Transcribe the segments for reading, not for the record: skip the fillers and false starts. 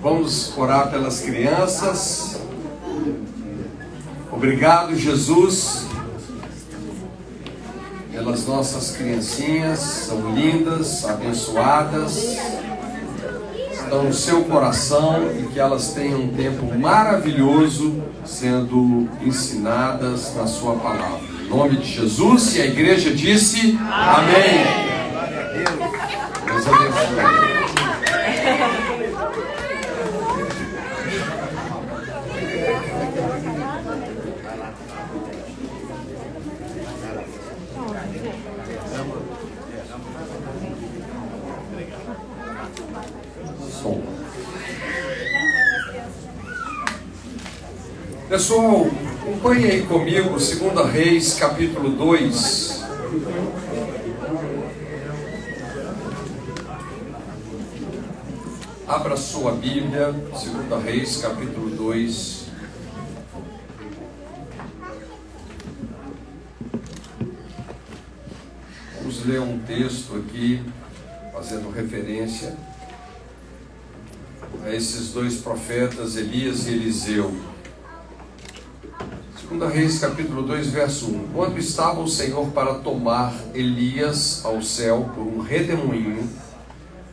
Vamos orar pelas crianças. Obrigado, Jesus, pelas nossas criancinhas. São lindas, abençoadas, estão no seu coração, e que elas tenham um tempo maravilhoso sendo ensinadas na sua palavra. Em nome de Jesus, e a igreja disse amém. Deus abençoe. Pessoal, acompanhe aí comigo 2 Reis, capítulo 2. Abra sua Bíblia, 2 Reis, capítulo 2. Vamos ler um texto aqui, fazendo referência a esses dois profetas, Elias e Eliseu. 2 Reis, capítulo 2, verso 1. Quando estava o Senhor para tomar Elias ao céu por um redemoinho,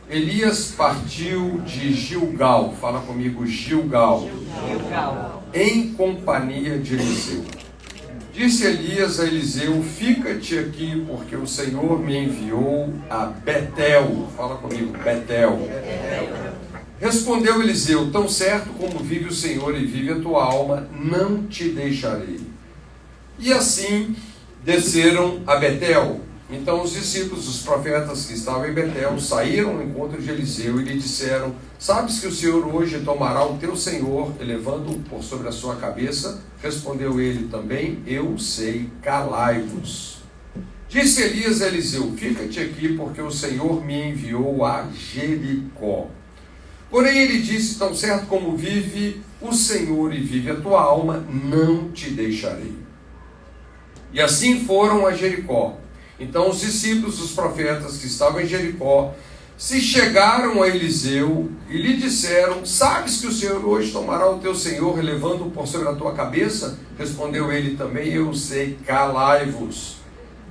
Elias partiu de Gilgal, fala comigo, Gilgal, em companhia de Eliseu. Disse Elias a Eliseu: fica-te aqui, porque o Senhor me enviou a Betel. Fala comigo, Betel. Respondeu Eliseu: tão certo como vive o Senhor e vive a tua alma, não te deixarei. E assim desceram a Betel. Então os discípulos, os profetas que estavam em Betel, saíram ao encontro de Eliseu e lhe disseram: sabes que o Senhor hoje tomará o teu Senhor, elevando-o por sobre a sua cabeça? Respondeu ele também: eu sei, calai-vos. Disse Elias a Eliseu: fica-te aqui, porque o Senhor me enviou a Jericó. Porém ele disse: tão certo como vive o Senhor e vive a tua alma, não te deixarei. E assim foram a Jericó. Então os discípulos dos profetas que estavam em Jericó se chegaram a Eliseu e lhe disseram: sabes que o Senhor hoje tomará o teu Senhor, elevando-o por sobre a tua cabeça? Respondeu ele também: eu sei, calai-vos.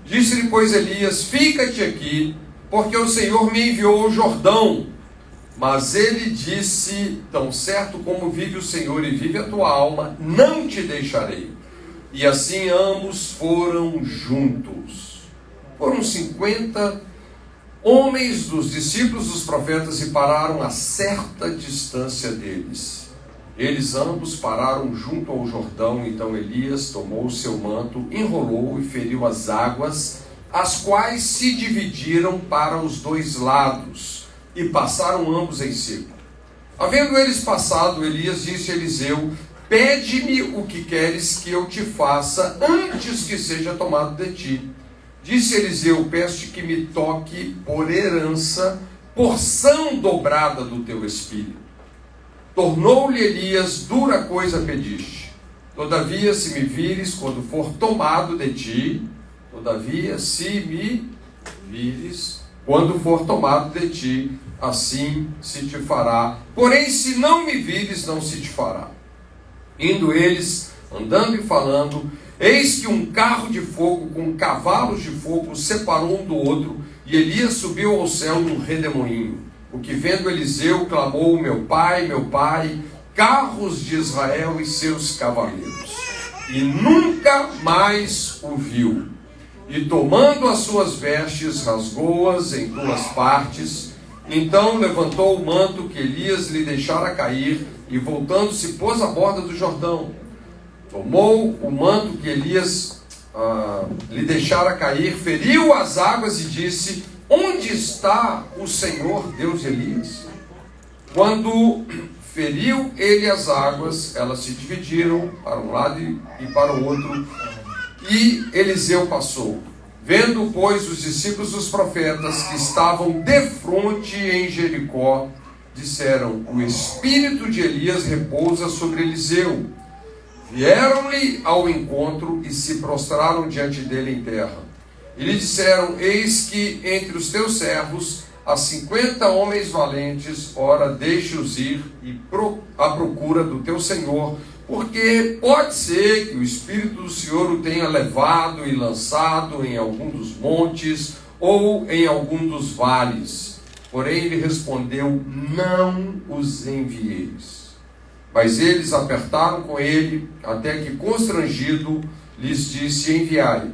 Disse-lhe, pois, Elias: fica-te aqui, porque o Senhor me enviou ao Jordão. Mas ele disse: tão certo como vive o Senhor e vive a tua alma, não te deixarei. E assim ambos foram juntos. Foram 50 homens dos discípulos dos profetas e pararam a certa distância deles. Eles ambos pararam junto ao Jordão. Então Elias tomou o seu manto, enrolou e feriu as águas, as quais se dividiram para os dois lados, e passaram ambos em seco. Havendo eles passado, Elias disse a Eliseu: pede-me o que queres que eu te faça antes que seja tomado de ti. Disse Eliseu: peço-te que me toque por herança, porção dobrada do teu espírito. Tornou-lhe Elias: dura coisa pediste. Todavia, se me vires quando for tomado de ti, todavia, se me vires quando for tomado de ti, assim se te fará. Porém, se não me vires, não se te fará. Indo eles, andando e falando, eis que um carro de fogo com cavalos de fogo separou um do outro, e Elias subiu ao céu num redemoinho. O que vendo Eliseu clamou: meu pai, carros de Israel e seus cavaleiros. E nunca mais o viu. E tomando as suas vestes, rasgou-as em duas partes. Então levantou o manto que Elias lhe deixara cair, e voltando-se pôs à borda do Jordão. Tomou o manto que Elias lhe deixara cair, feriu as águas e disse: onde está o Senhor Deus de Elias? Quando feriu ele as águas, elas se dividiram para um lado e para o outro, e Eliseu passou. Vendo, pois, os discípulos dos profetas que estavam defronte em Jericó, disseram: o espírito de Elias repousa sobre Eliseu. Vieram-lhe ao encontro e se prostraram diante dele em terra. E lhe disseram: eis que entre os teus servos a 50 homens valentes, ora, deixe-os ir à procura do teu Senhor, porque pode ser que o Espírito do Senhor o tenha levado e lançado em algum dos montes ou em algum dos vales. Porém ele respondeu: não os envieis. Mas eles apertaram com ele, até que constrangido lhes disse: enviai.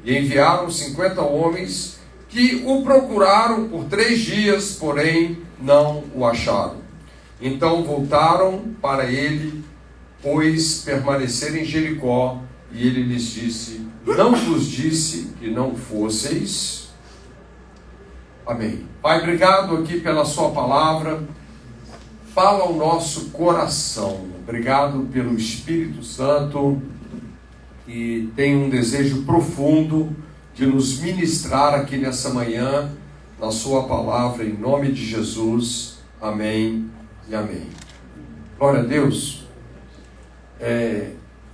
E enviaram 50 homens, que o procuraram por 3 dias, porém não o acharam. Então voltaram para ele, pois permaneceram em Jericó, e ele lhes disse: não vos disse que não fosseis? Amém. Pai, obrigado aqui pela sua palavra. Fala ao nosso coração. Obrigado pelo Espírito Santo, que tem um desejo profundo de nos ministrar aqui nessa manhã, na sua palavra, em nome de Jesus. Amém e amém. Glória a Deus.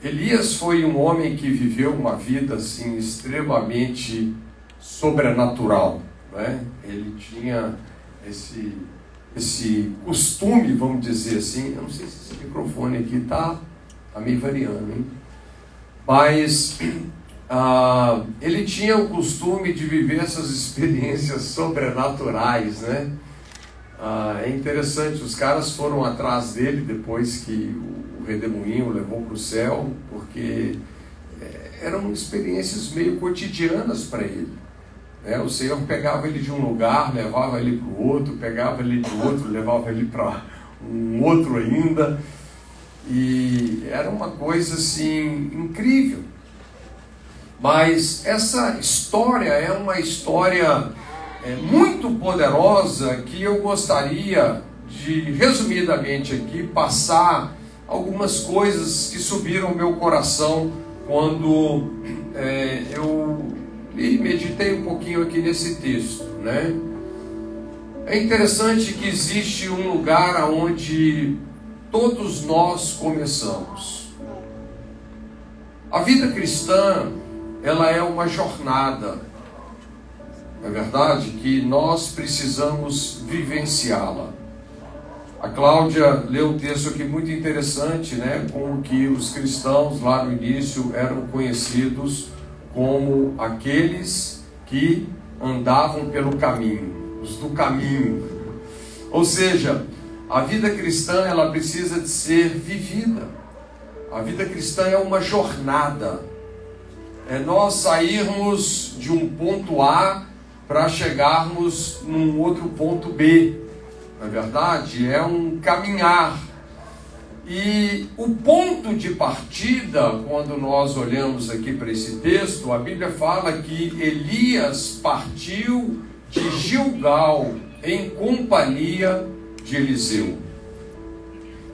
Elias foi um homem que viveu uma vida assim, extremamente sobrenatural, né? Ele tinha esse costume, vamos dizer assim. Eu não sei se esse microfone aqui está meio variando, hein? Mas ele tinha o costume de viver essas experiências sobrenaturais, né? É interessante, os caras foram atrás dele depois que o redemoinho o levou para o céu, porque eram experiências meio cotidianas para ele. O Senhor pegava ele de um lugar, levava ele para o outro, pegava ele do outro, levava ele para um outro ainda, e era uma coisa assim incrível. Mas essa história é uma história muito poderosa, que eu gostaria de, resumidamente aqui, passar algumas coisas que subiram ao meu coração quando eu meditei um pouquinho aqui nesse texto, né? É interessante que existe um lugar onde todos nós começamos. A vida cristã, ela é uma jornada, não é verdade? Que nós precisamos vivenciá-la. A Cláudia leu um texto aqui muito interessante, né? Como que os cristãos lá no início eram conhecidos como aqueles que andavam pelo caminho, os do caminho. Ou seja, a vida cristã, ela precisa de ser vivida. A vida cristã é uma jornada. É nós sairmos de um ponto A para chegarmos num outro ponto B. Na verdade, é um caminhar. E o ponto de partida, quando nós olhamos aqui para esse texto, a Bíblia fala que Elias partiu de Gilgal em companhia de Eliseu.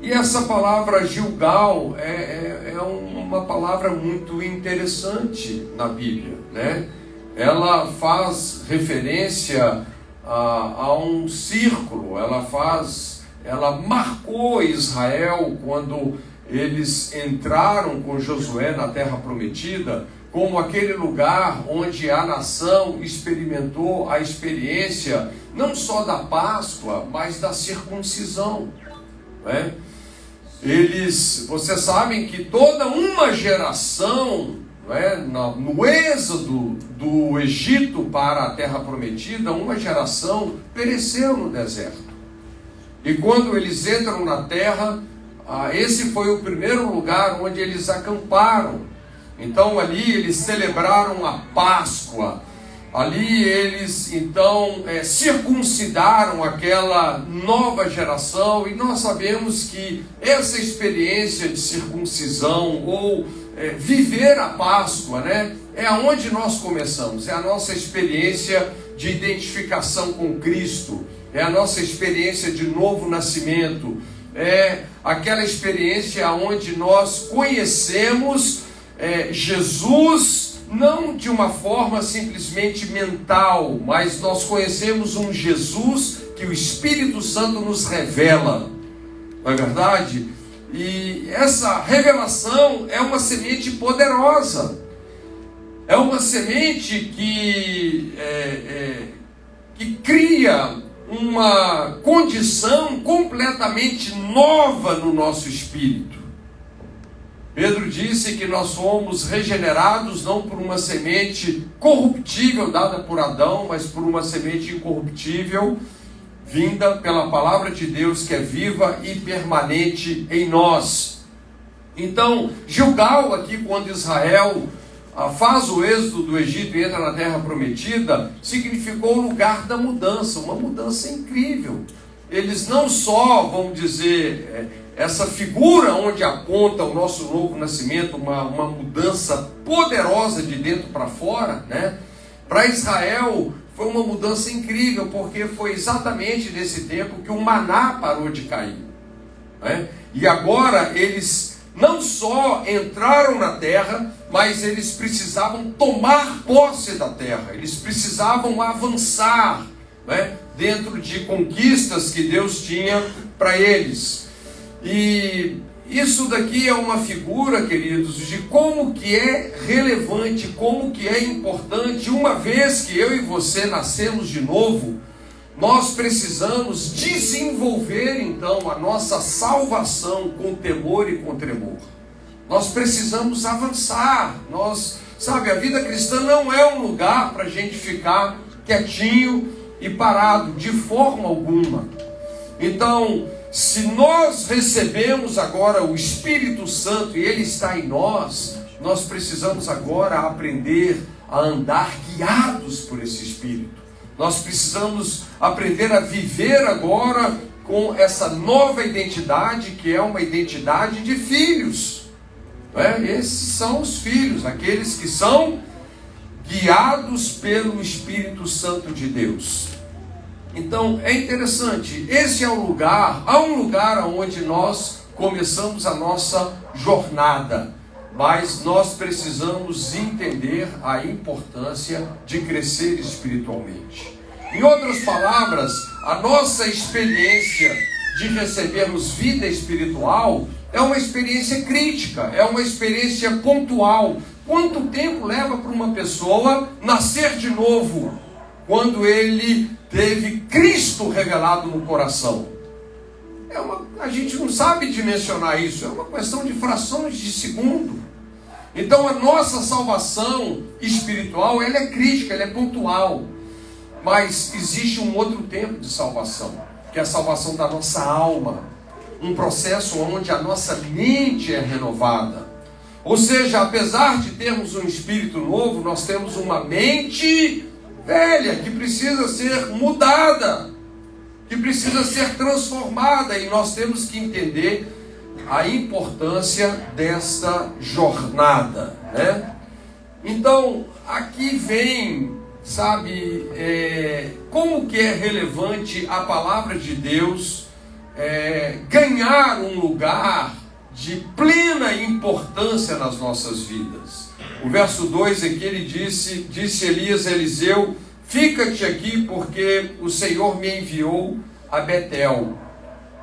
E essa palavra Gilgal é uma palavra muito interessante na Bíblia, né? Ela faz referência a um círculo, ela marcou Israel quando eles entraram com Josué na terra prometida, como aquele lugar onde a nação experimentou a experiência não só da Páscoa, mas da circuncisão, né? Vocês sabem que toda uma geração, né, no êxodo do Egito para a terra prometida, uma geração pereceu no deserto. E quando eles entram na terra, esse foi o primeiro lugar onde eles acamparam. Então ali eles celebraram a Páscoa. Ali eles então circuncidaram aquela nova geração. E nós sabemos que essa experiência de circuncisão ou viver a Páscoa, né, é aonde nós começamos. É a nossa experiência de identificação com Cristo. É a nossa experiência de novo nascimento. É aquela experiência onde nós conhecemos Jesus, não de uma forma simplesmente mental, mas nós conhecemos um Jesus que o Espírito Santo nos revela. Não é verdade? E essa revelação é uma semente poderosa. É uma semente que que cria uma condição completamente nova no nosso espírito. Pedro disse que nós fomos regenerados não por uma semente corruptível dada por Adão, mas por uma semente incorruptível vinda pela palavra de Deus, que é viva e permanente em nós. Então, Gilgal, aqui quando Israel faz o êxodo do Egito e entra na terra prometida, significou o lugar da mudança, uma mudança incrível. Eles não só, vamos dizer, essa figura onde aponta o nosso novo nascimento, uma mudança poderosa de dentro para fora, né? Para Israel foi uma mudança incrível, porque foi exatamente nesse tempo que o maná parou de cair, né? E agora eles não só entraram na terra, mas eles precisavam tomar posse da terra, eles precisavam avançar, né, dentro de conquistas que Deus tinha para eles. E isso daqui é uma figura, queridos, de como que é relevante, como que é importante. Uma vez que eu e você nascemos de novo, nós precisamos desenvolver então a nossa salvação com temor e com tremor. Nós precisamos avançar. A vida cristã não é um lugar para a gente ficar quietinho e parado, de forma alguma. Então, se nós recebemos agora o Espírito Santo e Ele está em nós, nós precisamos agora aprender a andar guiados por esse Espírito. Nós precisamos aprender a viver agora com essa nova identidade, que é uma identidade de filhos. Esses são os filhos, aqueles que são guiados pelo Espírito Santo de Deus. Então é interessante, esse é o lugar, há um lugar onde nós começamos a nossa jornada, mas nós precisamos entender a importância de crescer espiritualmente. Em outras palavras, a nossa experiência de recebermos vida espiritual é uma experiência crítica, é uma experiência pontual. Quanto tempo leva para uma pessoa nascer de novo, quando ele teve Cristo revelado no coração? A gente não sabe dimensionar isso, é uma questão de frações de segundo. Então a nossa salvação espiritual, ela é crítica, ela é pontual. Mas existe um outro tempo de salvação, que é a salvação da nossa alma. Um processo onde a nossa mente é renovada. Ou seja, apesar de termos um espírito novo, nós temos uma mente velha, que precisa ser mudada, que precisa ser transformada, e nós temos que entender a importância desta jornada, né? Então, aqui vem, como que é relevante a palavra de Deus ganhar um lugar de plena importância nas nossas vidas. O verso 2 aqui ele disse Elias a Eliseu: fica-te aqui, porque o Senhor me enviou a Betel.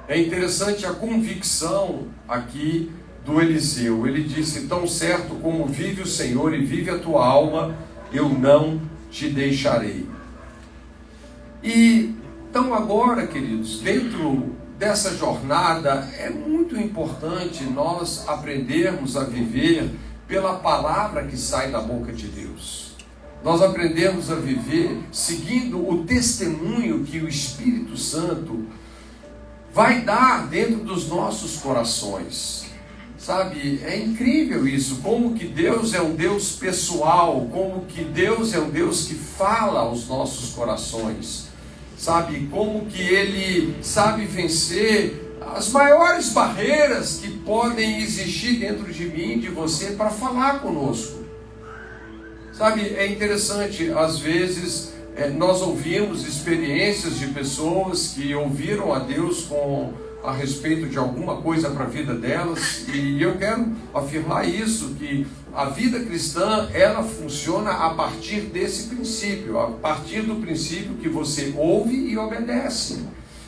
É interessante a convicção aqui do Eliseu. Ele disse: tão certo como vive o Senhor e vive a tua alma, eu não te deixarei. E então agora, queridos, dentro dessa jornada é muito importante nós aprendermos a viver pela palavra que sai da boca de Deus. Nós aprendemos a viver seguindo o testemunho que o Espírito Santo vai dar dentro dos nossos corações. É incrível isso, como que Deus é um Deus pessoal, como que Deus é um Deus que fala aos nossos corações. Como que Ele sabe vencer as maiores barreiras que podem existir dentro de mim, de você, para falar conosco. É interessante, às vezes, nós ouvimos experiências de pessoas que ouviram a Deus a respeito de alguma coisa para a vida delas, e eu quero afirmar isso, que a vida cristã, ela funciona a partir desse princípio, a partir do princípio que você ouve e obedece.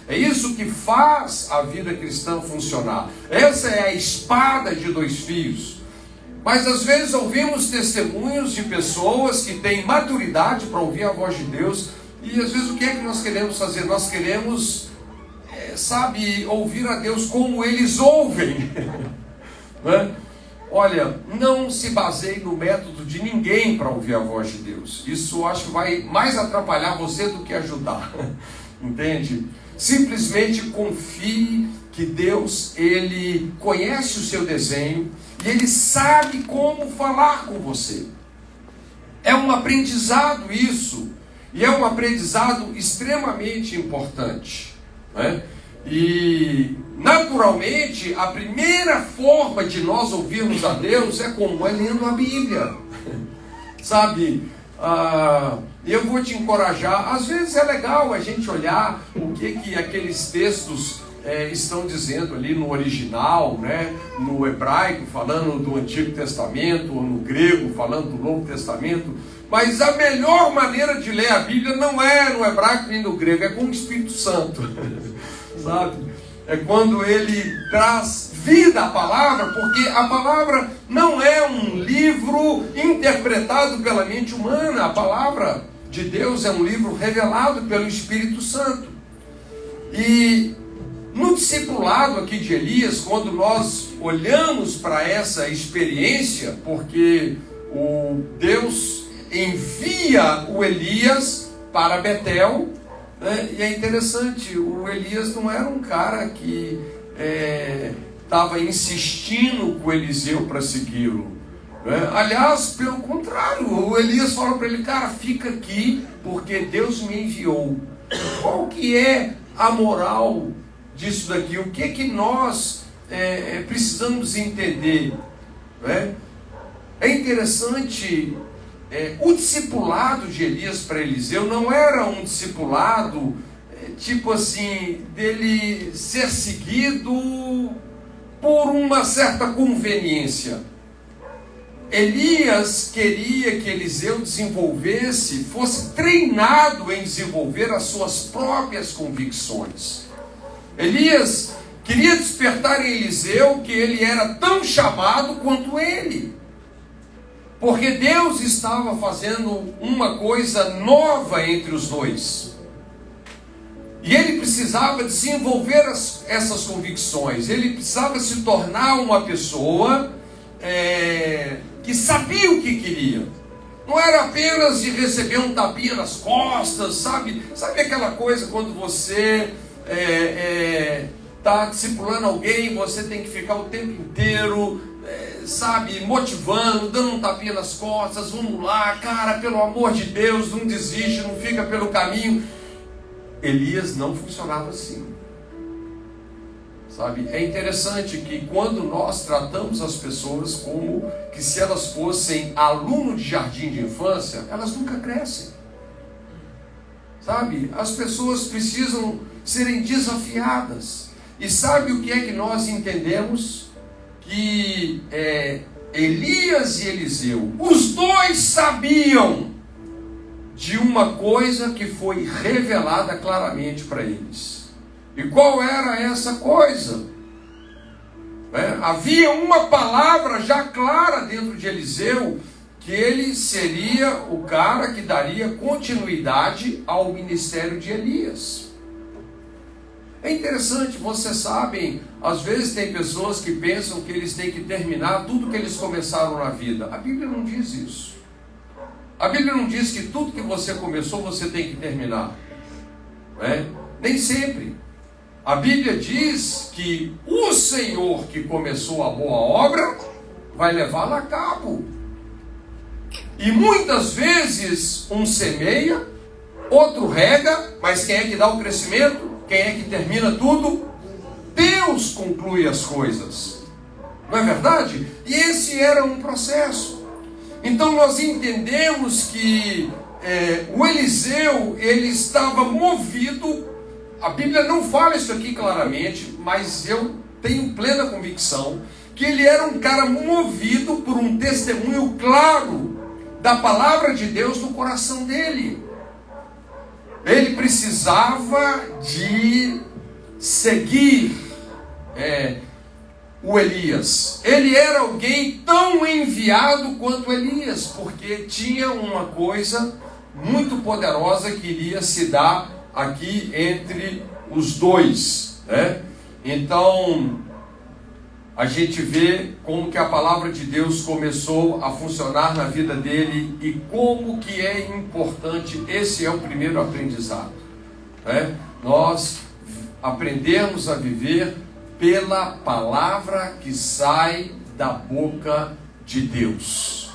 É isso que faz a vida cristã funcionar. Essa é a espada de dois fios. Mas às vezes ouvimos testemunhos de pessoas que têm maturidade para ouvir a voz de Deus, E às vezes o que é que nós queremos fazer? Nós queremos, ouvir a Deus como eles ouvem. Né? Olha, não se baseie no método de ninguém para ouvir a voz de Deus. Isso acho que vai mais atrapalhar você do que ajudar. Entende? Simplesmente confie que Deus, Ele conhece o seu desenho e Ele sabe como falar com você. É um aprendizado isso, e é um aprendizado extremamente importante, né? E naturalmente a primeira forma de nós ouvirmos a Deus é como? É lendo a Bíblia. Sabe? Eu vou te encorajar. Às vezes é legal a gente olhar o que aqueles textos estão dizendo ali no original, né? No hebraico falando do Antigo Testamento, ou no grego falando do Novo Testamento. Mas a melhor maneira de ler a Bíblia não é no hebraico nem no grego, é com o Espírito Santo. Sabe? É quando ele traz vida à palavra, porque a palavra não é um livro interpretado pela mente humana. A palavra de Deus é um livro revelado pelo Espírito Santo. E no discipulado aqui de Elias, quando nós olhamos para essa experiência, porque o Deus envia o Elias para Betel, né? E é interessante, o Elias não era um cara que estava insistindo com o Eliseu para segui-lo, né? Aliás, pelo contrário, o Elias falou para ele: cara, fica aqui porque Deus me enviou. Qual que é a moral disso daqui? O que nós precisamos entender, né? É interessante, o discipulado de Elias para Eliseu não era um discipulado tipo assim, dele ser seguido por uma certa conveniência. Elias queria que Eliseu fosse treinado em desenvolver as suas próprias convicções. Elias queria despertar em Eliseu que ele era tão chamado quanto ele, porque Deus estava fazendo uma coisa nova entre os dois, e ele precisava desenvolver essas convicções. Ele precisava se tornar uma pessoa que sabia o que queria. Não era apenas de receber um tapinha nas costas, sabe aquela coisa quando você está discipulando alguém, você tem que ficar o tempo inteiro, motivando, dando um tapinha nas costas: vamos lá, cara, pelo amor de Deus, não desiste, não fica pelo caminho. Elias não funcionava assim. Sabe? É interessante que quando nós tratamos as pessoas como que se elas fossem aluno de jardim de infância, elas nunca crescem. Sabe? As pessoas precisam serem desafiadas. E sabe o que é que nós entendemos? Que Elias e Eliseu, os dois sabiam de uma coisa que foi revelada claramente para eles. E qual era essa coisa? Havia uma palavra já clara dentro de Eliseu, que ele seria o cara que daria continuidade ao ministério de Elias. É interessante, vocês sabem, às vezes tem pessoas que pensam que eles têm que terminar tudo que eles começaram na vida. A Bíblia não diz isso. A Bíblia não diz que tudo que você começou você tem que terminar. Nem sempre. A Bíblia diz que o Senhor que começou a boa obra vai levá-la a cabo. E muitas vezes um semeia, outro rega, mas quem é que dá o crescimento? Quem é que termina tudo? Deus conclui as coisas. Não é verdade? E esse era um processo. Então nós entendemos que o Eliseu, ele estava movido. A Bíblia não fala isso aqui claramente, mas eu tenho plena convicção que ele era um cara movido por um testemunho claro da palavra de Deus no coração dele. Ele precisava de seguir o Elias. Ele era alguém tão enviado quanto Elias, porque tinha uma coisa muito poderosa que iria se dar aqui entre os dois, né? Então, a gente vê como que a palavra de Deus começou a funcionar na vida dele e como que é importante. Esse é o primeiro aprendizado, né? Nós aprendermos a viver pela palavra que sai da boca de Deus.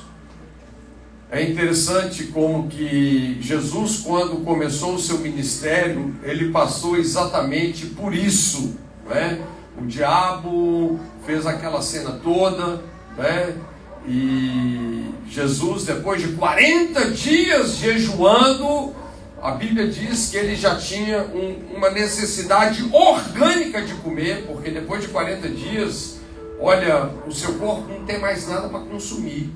É interessante como que Jesus, quando começou o seu ministério, ele passou exatamente por isso, né? O diabo fez aquela cena toda, né? E Jesus, depois de 40 dias jejuando, a Bíblia diz que ele já tinha uma necessidade orgânica de comer, porque depois de 40 dias, olha, o seu corpo não tem mais nada para consumir.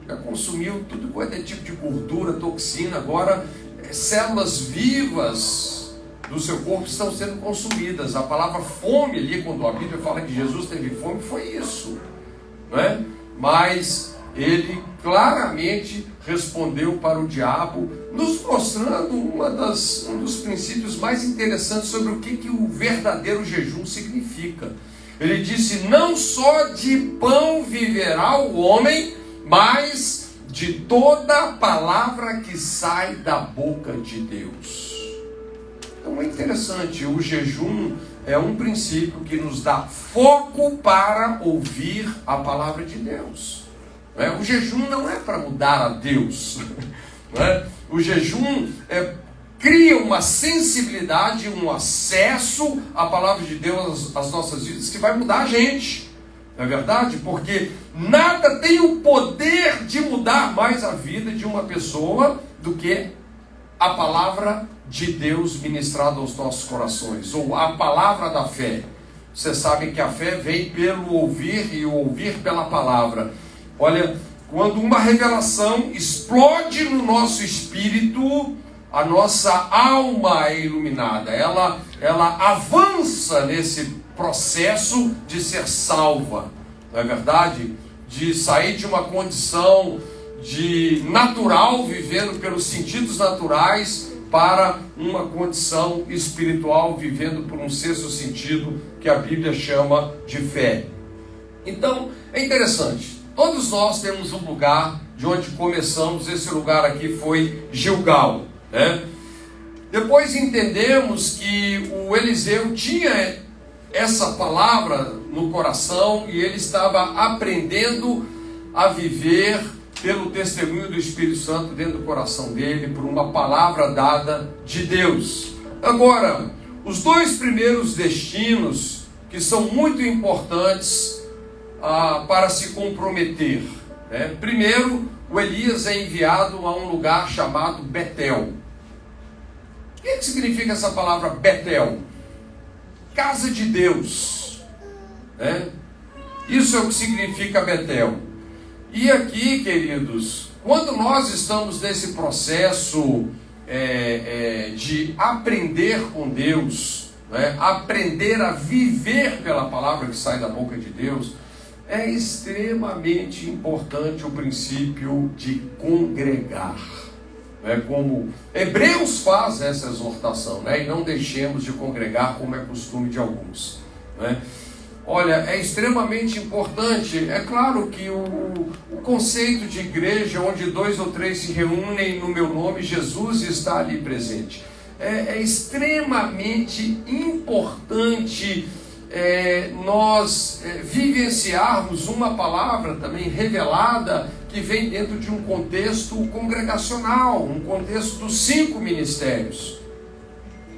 Já consumiu tudo quanto é tipo de gordura, toxina, agora células vivas do seu corpo estão sendo consumidas. A palavra fome ali, quando a Bíblia fala que Jesus teve fome, foi isso, né? Mas ele claramente respondeu para o diabo, nos mostrando um dos princípios mais interessantes sobre o que o verdadeiro jejum significa. Ele disse: não só de pão viverá o homem, mas de toda a palavra que sai da boca de Deus. Então é interessante, o jejum é um princípio que nos dá foco para ouvir a palavra de Deus. O jejum não é para mudar a Deus. O jejum cria uma sensibilidade, um acesso à palavra de Deus às nossas vidas que vai mudar a gente. Não é verdade? Porque nada tem o poder de mudar mais a vida de uma pessoa do que a palavra de Deus ministrada aos nossos corações, ou a palavra da fé. Vocês sabem que a fé vem pelo ouvir e o ouvir pela palavra. Olha, quando uma revelação explode no nosso espírito, a nossa alma é iluminada, ela avança nesse processo de ser salva, não é verdade? De sair de uma condição de natural, vivendo pelos sentidos naturais, para uma condição espiritual, vivendo por um sexto sentido, que a Bíblia chama de fé. Então, é interessante, todos nós temos um lugar de onde começamos. Esse lugar aqui foi Gilgal, né? Depois entendemos que o Eliseu tinha essa palavra no coração e ele estava aprendendo a viver pelo testemunho do Espírito Santo dentro do coração dele, por uma palavra dada de Deus. Agora, os dois primeiros destinos que são muito importantes para se comprometer, né? Primeiro, o Elias é enviado a um lugar chamado Betel. O que significa essa palavra Betel? Casa de Deus, né? Isso é o que significa Betel. E aqui, queridos, quando nós estamos nesse processo de aprender com Deus, né? Aprender a viver pela palavra que sai da boca de Deus, é extremamente importante o princípio de congregar. Como Hebreus faz essa exortação, né? E não deixemos de congregar como é costume de alguns, né? Olha, é extremamente importante. É claro que o conceito de igreja, onde 2 ou 3 se reúnem no meu nome, Jesus está ali presente. É extremamente importante nós vivenciarmos uma palavra também revelada que vem dentro de um contexto congregacional, um contexto dos 5 ministérios.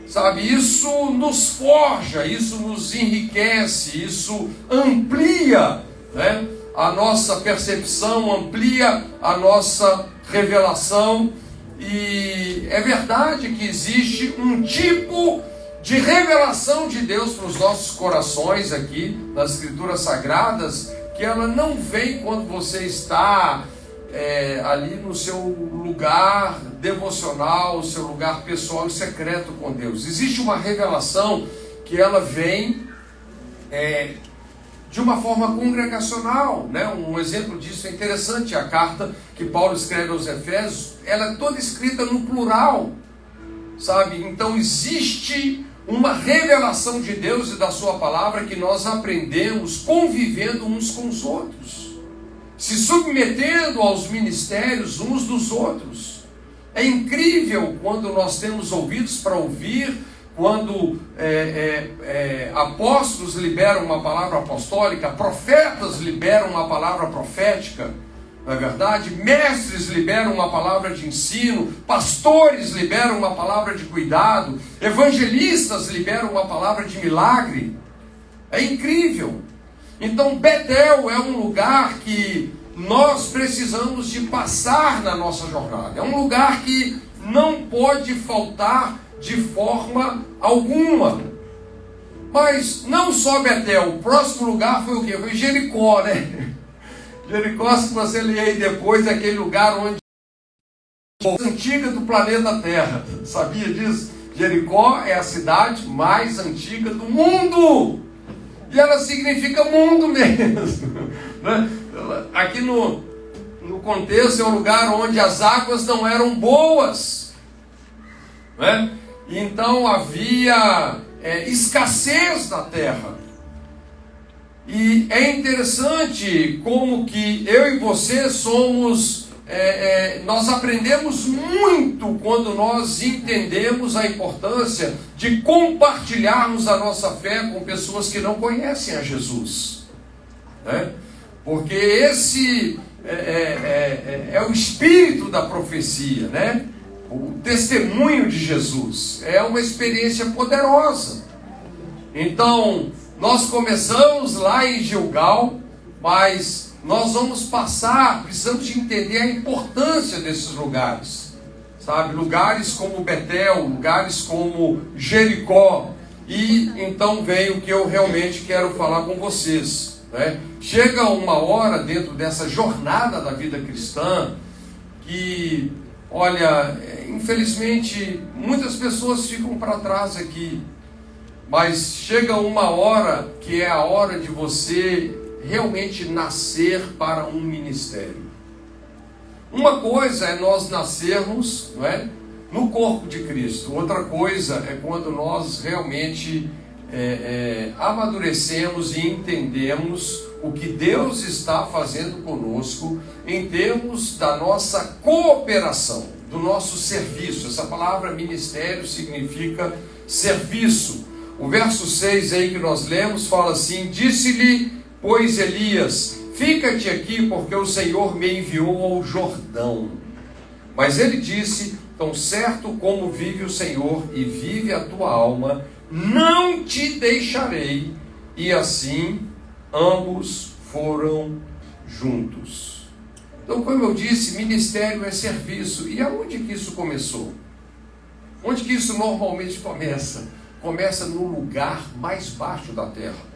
Sabe, isso nos forja, isso nos enriquece, isso amplia, né, a nossa percepção, amplia a nossa revelação. E é verdade que existe um tipo de revelação de Deus para os nossos corações aqui, nas Escrituras Sagradas, que ela não vem quando você está ali no seu lugar devocional, seu lugar pessoal e secreto com Deus. Existe uma revelação que ela vem de uma forma congregacional, né? Um exemplo disso é interessante, a carta que Paulo escreve aos Efésios, ela é toda escrita no plural, sabe? Então existe uma revelação de Deus e da sua palavra que nós aprendemos convivendo uns com os outros, se submetendo aos ministérios uns dos outros. É incrível quando nós temos ouvidos para ouvir, quando apóstolos liberam uma palavra apostólica, profetas liberam uma palavra profética, não é verdade? Mestres liberam uma palavra de ensino, pastores liberam uma palavra de cuidado, evangelistas liberam uma palavra de milagre. É incrível. Então Betel é um lugar que nós precisamos de passar na nossa jornada. É um lugar que não pode faltar de forma alguma. Mas não só Betel, o próximo lugar foi o quê? Foi Jericó, né? Jericó, se você ler aí depois, é aquele lugar onde a antiga do planeta Terra. Sabia disso? Jericó é a cidade mais antiga do mundo. E ela significa mundo mesmo. Né? Aqui no contexto é um lugar onde as águas não eram boas. Né? Então havia escassez na terra. E é interessante como que eu e você somos, nós aprendemos muito quando nós entendemos a importância de compartilharmos a nossa fé com pessoas que não conhecem a Jesus, né? Porque esse é o espírito da profecia, né? O testemunho de Jesus é uma experiência poderosa. Então nós começamos lá em Gilgal, mas nós vamos precisamos de entender a importância desses lugares, sabe? Lugares como Betel, lugares como Jericó. E então vem o que eu realmente quero falar com vocês, né? Chega uma hora dentro dessa jornada da vida cristã que, olha, infelizmente muitas pessoas ficam para trás aqui. Mas chega uma hora que é a hora de você realmente nascer para um ministério. Uma coisa é nós nascermos, não é, no corpo de Cristo. Outra coisa é quando nós realmente amadurecemos e entendemos o que Deus está fazendo conosco em termos da nossa cooperação, do nosso serviço. Essa palavra ministério significa serviço. O verso 6 aí que nós lemos fala assim: disse-lhe, pois, Elias, fica-te aqui, porque o Senhor me enviou ao Jordão. Mas ele disse, tão certo como vive o Senhor e vive a tua alma, não te deixarei. E assim ambos foram juntos. Então, como eu disse, ministério é serviço. E aonde que isso começou? Onde que isso normalmente começa? Começa no lugar mais baixo da terra.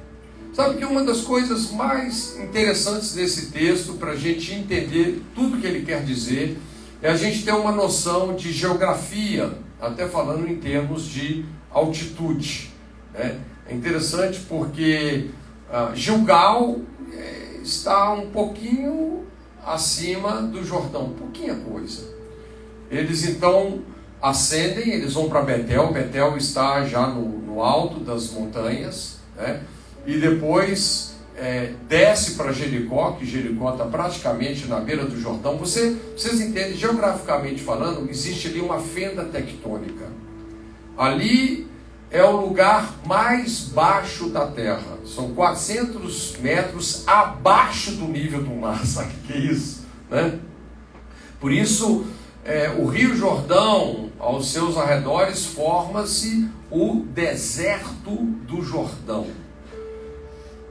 Sabe que uma das coisas mais interessantes desse texto, para a gente entender tudo que ele quer dizer, é a gente ter uma noção de geografia, até falando em termos de altitude, né? É interessante porque Gilgal está um pouquinho acima do Jordão, pouquinha coisa. Eles então ascendem, eles vão para Betel. Betel está já no alto das montanhas, né? E depois desce para Jericó, que Jericó está praticamente na beira do Jordão. Vocês entendem, geograficamente falando, existe ali uma fenda tectônica. Ali é o lugar mais baixo da terra. São 400 metros abaixo do nível do mar. Sabe o que é isso, né? Por isso, o Rio Jordão, aos seus arredores, forma-se o deserto do Jordão.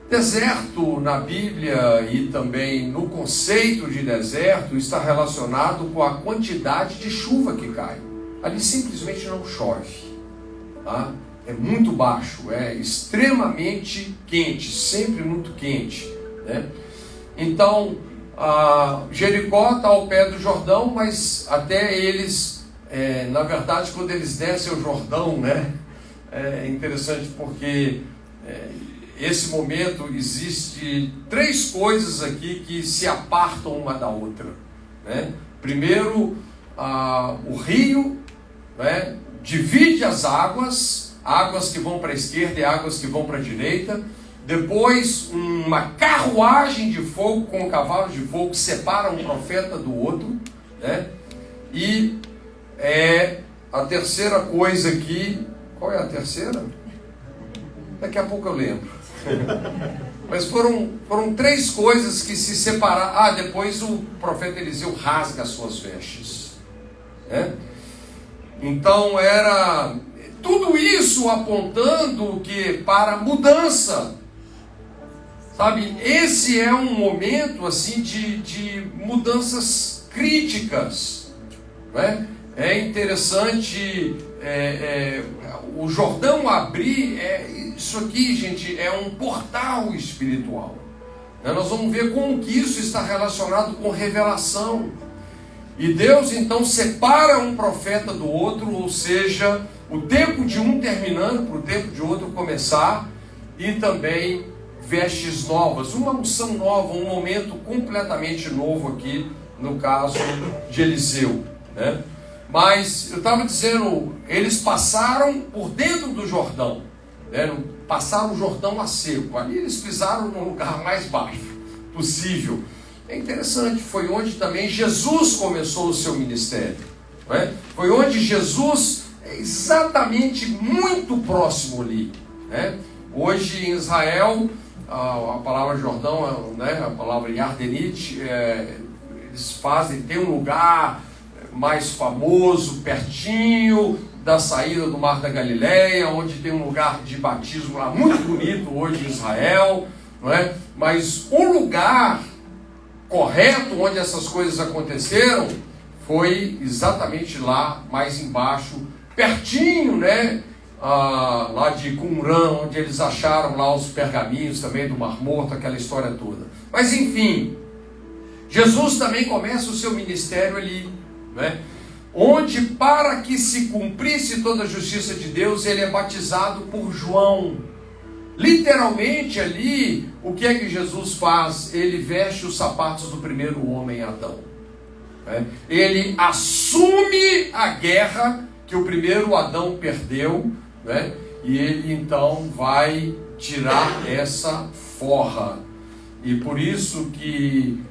Deserto na Bíblia e também no conceito de deserto está relacionado com a quantidade de chuva que cai. Ali simplesmente não chove, tá? É muito baixo, é extremamente quente, sempre muito quente, né? Então, Jericó está ao pé do Jordão, mas até eles, na verdade, quando eles descem o Jordão, né? É interessante porque esse momento existe 3 coisas aqui que se apartam uma da outra, né? Primeiro, o rio, né, divide as águas que vão para a esquerda e águas que vão para a direita. Depois, uma carruagem de fogo com cavalos de fogo separa um profeta do outro, né? E a terceira coisa aqui, qual é a terceira? Daqui a pouco eu lembro. Mas foram 3 coisas que se separaram. Depois o profeta Eliseu rasga as suas vestes, né? Então era tudo isso apontando para mudança. Sabe, esse é um momento assim de mudanças críticas, né? É interessante o Jordão abrir, isso aqui, gente, é um portal espiritual, né? Nós vamos ver como que isso está relacionado com revelação. E Deus então separa um profeta do outro, ou seja, o tempo de um terminando para o tempo de outro começar, e também vestes novas, uma unção nova, um momento completamente novo aqui, no caso de Eliseu, né? Mas eu estava dizendo, eles passaram por dentro do Jordão, né? Passaram o Jordão a seco, ali eles pisaram no lugar mais baixo possível. É interessante, foi onde também Jesus começou o seu ministério, né? Foi onde Jesus exatamente muito próximo ali, né? Hoje em Israel, a palavra Jordão, né, a palavra Yardenite, eles tem um lugar mais famoso, pertinho da saída do Mar da Galileia, onde tem um lugar de batismo lá muito bonito hoje em Israel, não é? Mas o lugar correto onde essas coisas aconteceram foi exatamente lá, mais embaixo, pertinho, né? Lá de Qumran, onde eles acharam lá os pergaminhos também do Mar Morto, aquela história toda. Mas enfim, Jesus também começa o seu ministério ali, né? Onde, para que se cumprisse toda a justiça de Deus, ele é batizado por João. Literalmente ali, o que é que Jesus faz? Ele veste os sapatos do primeiro homem, Adão, né? Ele assume a guerra que o primeiro Adão perdeu, né? E ele então vai tirar essa forra. E por isso que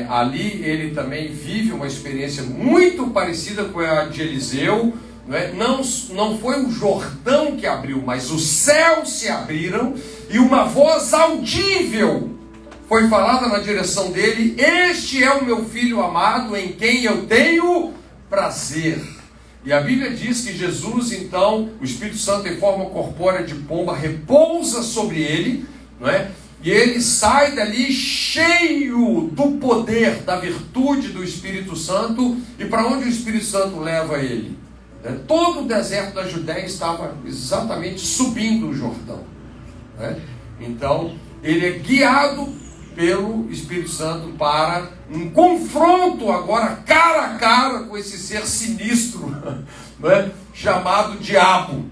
ali ele também vive uma experiência muito parecida com a de Eliseu, né? Não foi o Jordão que abriu, mas os céus se abriram e uma voz audível foi falada na direção dele: este é o meu filho amado, em quem eu tenho prazer. E a Bíblia diz que Jesus, então, o Espírito Santo em forma corpórea de pomba repousa sobre ele, não é? E ele sai dali cheio do poder, da virtude do Espírito Santo. E para onde o Espírito Santo leva ele? Todo o deserto da Judéia estava exatamente subindo o Jordão, né? Então, ele é guiado pelo Espírito Santo para um confronto agora cara a cara com esse ser sinistro, né, chamado diabo.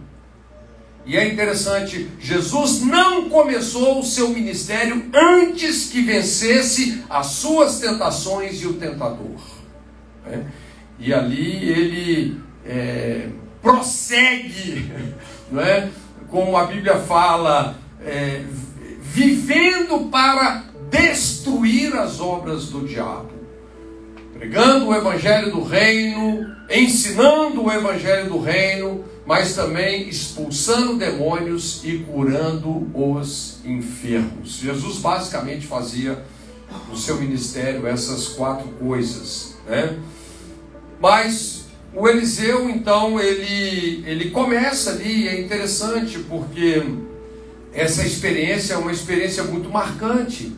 E é interessante, Jesus não começou o seu ministério antes que vencesse as suas tentações e o tentador, né? E ali ele prossegue, não é? Como a Bíblia fala, vivendo para destruir as obras do diabo, pregando o evangelho do reino, ensinando o evangelho do reino, mas também expulsando demônios e curando os enfermos. Jesus basicamente fazia no seu ministério essas 4 coisas, né? Mas o Eliseu, então, ele começa ali, é interessante porque essa experiência é uma experiência muito marcante.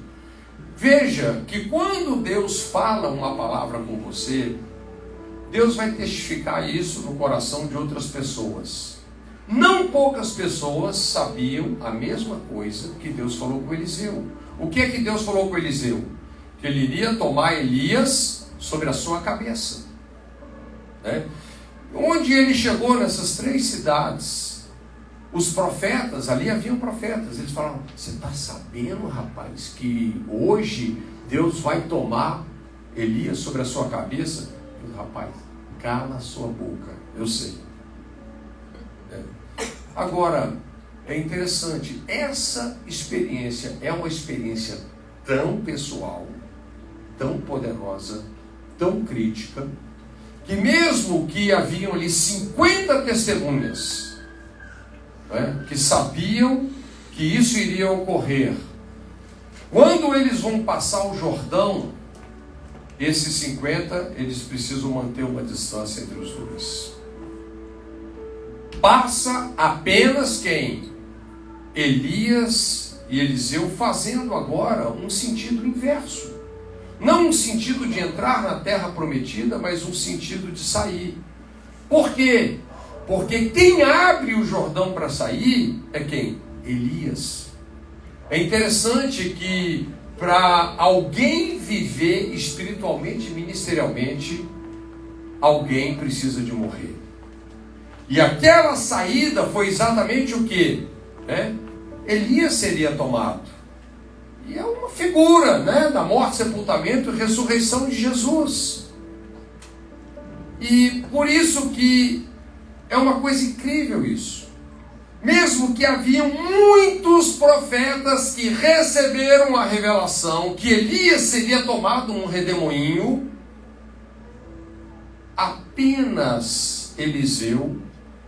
Veja que quando Deus fala uma palavra com você, Deus vai testificar isso no coração de outras pessoas. Não poucas pessoas sabiam a mesma coisa que Deus falou com Eliseu. O que é que Deus falou com Eliseu? Que ele iria tomar Elias sobre a sua cabeça, né? Onde ele chegou nessas 3 cidades, os profetas, ali haviam profetas, eles falaram: você está sabendo, rapaz, que hoje Deus vai tomar Elias sobre a sua cabeça? Rapaz, cala a sua boca, eu sei. Agora, é interessante, essa experiência é uma experiência tão pessoal, tão poderosa, tão crítica, que mesmo que haviam ali 50 testemunhas, que sabiam que isso iria ocorrer, quando eles vão passar o Jordão, esses 50, eles precisam manter uma distância entre os dois. Passa apenas quem? Elias e Eliseu, fazendo agora um sentido inverso. Não um sentido de entrar na terra prometida, mas um sentido de sair. Por quê? Porque quem abre o Jordão para sair é quem? Elias. É interessante que para alguém viver espiritualmente e ministerialmente, alguém precisa de morrer. E aquela saída foi exatamente o que? Elias seria tomado. E é uma figura, da morte, sepultamento e ressurreição de Jesus. E por isso que é uma coisa incrível isso. Mesmo que haviam muitos profetas que receberam a revelação que Elias seria tomado um redemoinho, apenas Eliseu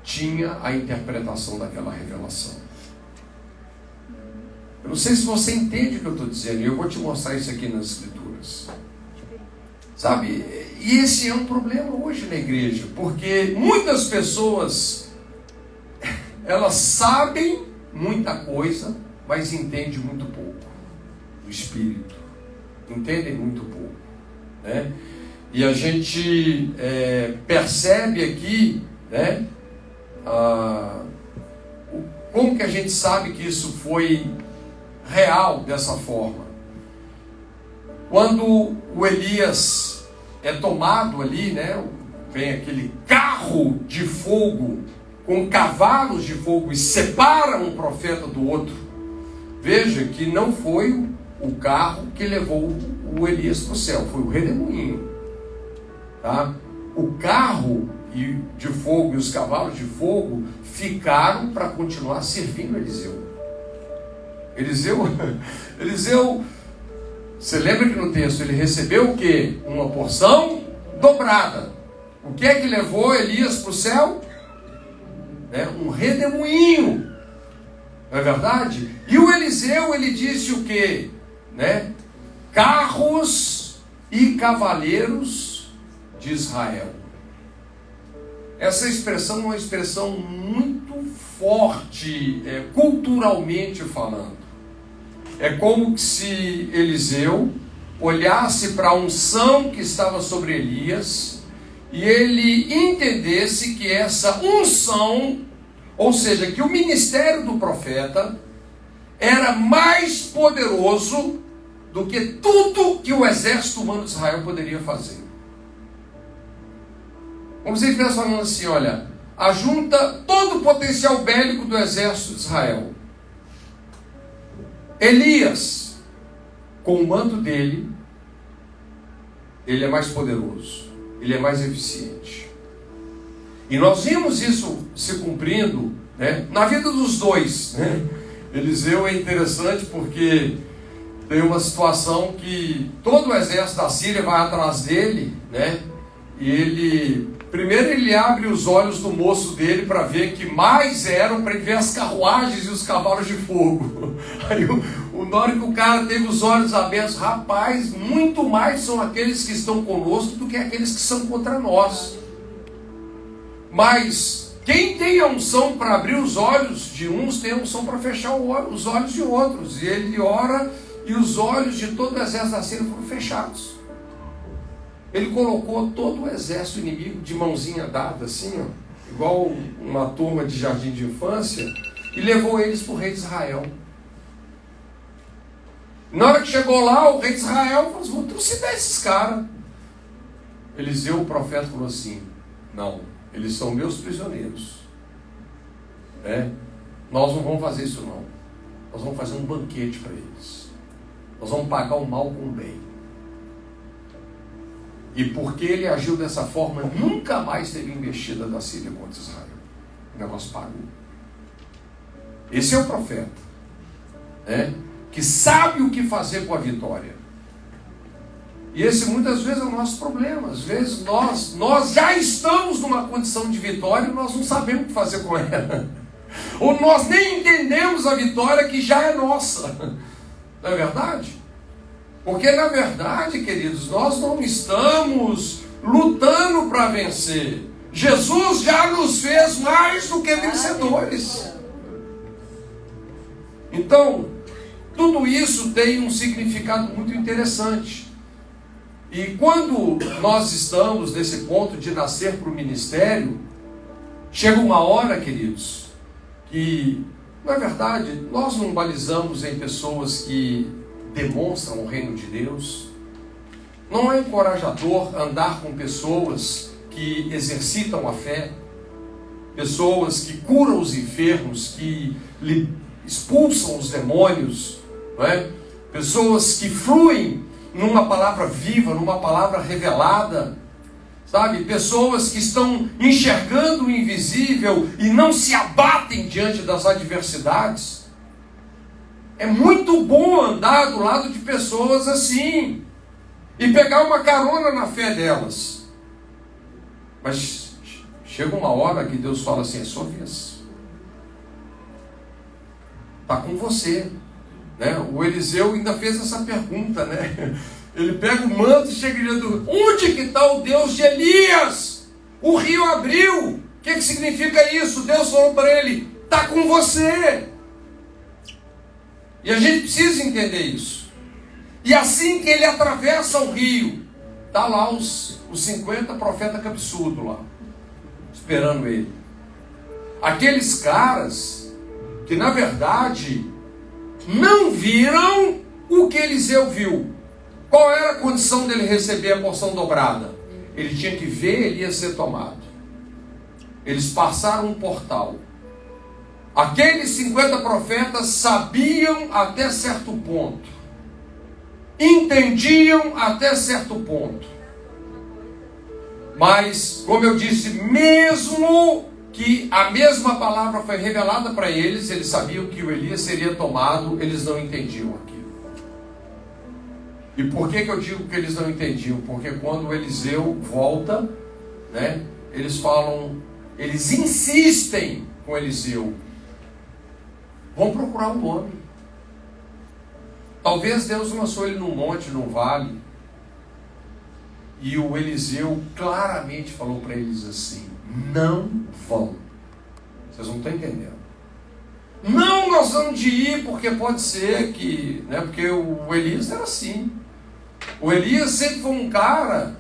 tinha a interpretação daquela revelação. Eu não sei se você entende o que eu estou dizendo, e eu vou te mostrar isso aqui nas Escrituras. Sabe? E esse é um problema hoje na igreja, porque muitas pessoas, elas sabem muita coisa, mas entendem muito pouco o Espírito. Entendem muito pouco. E a gente percebe aqui, como que a gente sabe que isso foi real dessa forma? Quando o Elias é tomado ali, vem aquele carro de fogo com cavalos de fogo e separa um profeta do outro. Veja que não foi o carro que levou o Elias para o céu, foi o redemoinho. Tá? O carro de fogo e os cavalos de fogo ficaram para continuar servindo Eliseu. Eliseu, você lembra que no texto ele recebeu o quê? Uma porção dobrada. O que é que levou Elias para o céu? Um redemoinho. Não é verdade? E o Eliseu, ele disse o quê? Carros e cavaleiros de Israel. Essa expressão é uma expressão muito forte, culturalmente falando. É como se Eliseu olhasse para a unção que estava sobre Elias e ele entendesse que essa unção, ou seja, que o ministério do profeta era mais poderoso do que tudo que o exército humano de Israel poderia fazer. Como se ele estivesse falando assim: olha, ajunta todo o potencial bélico do exército de Israel. Elias, com o manto dele, ele é mais poderoso, ele é mais eficiente. E nós vimos isso se cumprindo na vida dos dois. Eliseu é interessante porque tem uma situação que todo o exército da Síria vai atrás dele, e primeiro ele abre os olhos do moço dele para ver que mais eram, para ele ver as carruagens e os cavalos de fogo. Aí na hora que o cara teve os olhos abertos, rapaz, muito mais são aqueles que estão conosco do que aqueles que são contra nós. Mas quem tem a unção para abrir os olhos de uns, tem a unção para fechar os olhos de outros. E ele ora e os olhos de todo o exército da Síria foram fechados. Ele colocou todo o exército inimigo de mãozinha dada, assim, igual uma turma de jardim de infância, e levou eles para o rei de Israel. Na hora que chegou lá, o rei de Israel falou assim: vou trucidar esses caras. Eliseu, o profeta, falou assim: não, eles são meus prisioneiros. nós não vamos fazer isso não. Nós vamos fazer um banquete para eles. Nós vamos pagar o mal com o bem. E porque ele agiu dessa forma, nunca mais teve investida da Síria contra Israel. O negócio parou. Esse é o profeta, né? Que sabe o que fazer com a vitória. E esse muitas vezes é o nosso problema. Às vezes nós já estamos numa condição de vitória e nós não sabemos o que fazer com ela. Ou nós nem entendemos a vitória que já é nossa. Não é verdade? Porque na verdade, queridos, nós não estamos lutando para vencer. Jesus já nos fez mais do que vencedores. Então, tudo isso tem um significado muito interessante. E quando nós estamos nesse ponto de nascer para o ministério, chega uma hora, queridos, que, na verdade, nós não balizamos em pessoas que demonstram o reino de Deus. Não é encorajador andar com pessoas que exercitam a fé, pessoas que curam os enfermos, que expulsam os demônios, não é? Pessoas que fluem numa palavra viva, numa palavra revelada, sabe? Pessoas que estão enxergando o invisível e não se abatem diante das adversidades. É muito bom andar do lado de pessoas assim e pegar uma carona na fé delas. Mas chega uma hora que Deus fala assim: é sua vez. Está com você. Né? O Eliseu ainda fez essa pergunta, né? Ele pega o manto e chega dizendo: onde que está o Deus de Elias? O rio abriu. O que significa isso? Deus falou para ele: está com você. E a gente precisa entender isso. E assim que ele atravessa o rio, está lá os 50 profetas cabeçudos lá, esperando ele. Aqueles caras que na verdade não viram o que Eliseu viu. Qual era a condição dele receber a porção dobrada? Ele tinha que ver Elias ser tomado. Eles passaram um portal. Aqueles 50 profetas sabiam até certo ponto, entendiam até certo ponto, mas, como eu disse, mesmo que a mesma palavra foi revelada para eles, eles sabiam que o Elias seria tomado, eles não entendiam aquilo. E por que eu digo que eles não entendiam? Porque quando o Eliseu volta, né, eles insistem com Eliseu: vão procurar um homem. Talvez Deus lançou ele num monte, num vale, e o Eliseu claramente falou para eles assim: não vão. Vocês não estão entendendo. Não, nós vamos de ir, porque pode ser que... Né, porque o Elias era assim. O Elias sempre foi um cara